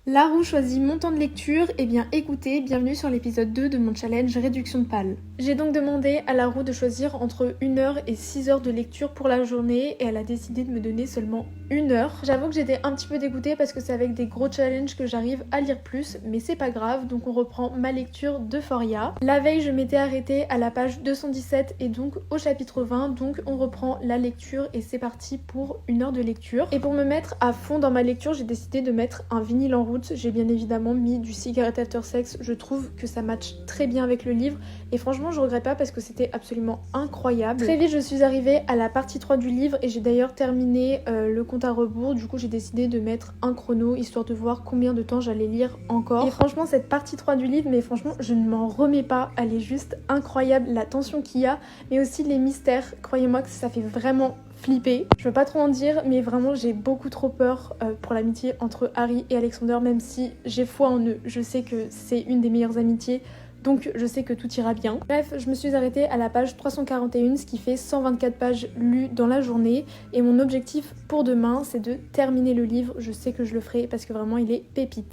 Larousse choisit mon temps de lecture. Eh bien écoutez, bienvenue sur l'épisode 2 de mon challenge réduction de PAL. J'ai donc demandé à Larousse de choisir entre 1 heure et 6 heures de lecture pour la journée et elle a décidé de me donner seulement 1 heure. J'avoue que j'étais un petit peu dégoûtée parce que c'est avec des gros challenges que j'arrive à lire plus, mais c'est pas grave, donc on reprend ma lecture d'Euphoria. La veille, je m'étais arrêtée à la page 217 et donc au chapitre 20, donc on reprend la lecture et c'est parti pour 1 heure de lecture. Et pour me mettre à fond dans ma lecture, j'ai décidé de mettre un vinyle en route. J'ai bien évidemment mis du Cigarette After Sex, je trouve que ça matche très bien avec le livre et franchement je regrette pas parce que c'était absolument incroyable. Très vite je suis arrivée à la partie 3 du livre et j'ai d'ailleurs terminé le compte à rebours, du coup j'ai décidé de mettre un chrono histoire de voir combien de temps j'allais lire encore. Et franchement cette partie 3 du livre, mais franchement je ne m'en remets pas, elle est juste incroyable, la tension qu'il y a, mais aussi les mystères, croyez-moi que ça fait vraiment flipper. Je veux pas trop en dire, mais vraiment j'ai beaucoup trop peur pour l'amitié entre Harry et Alexander, même si j'ai foi en eux. Je sais que c'est une des meilleures amitiés, donc je sais que tout ira bien. Bref, je me suis arrêtée à la page 341, ce qui fait 124 pages lues dans la journée. Et mon objectif pour demain, c'est de terminer le livre. Je sais que je le ferai parce que vraiment il est pépite.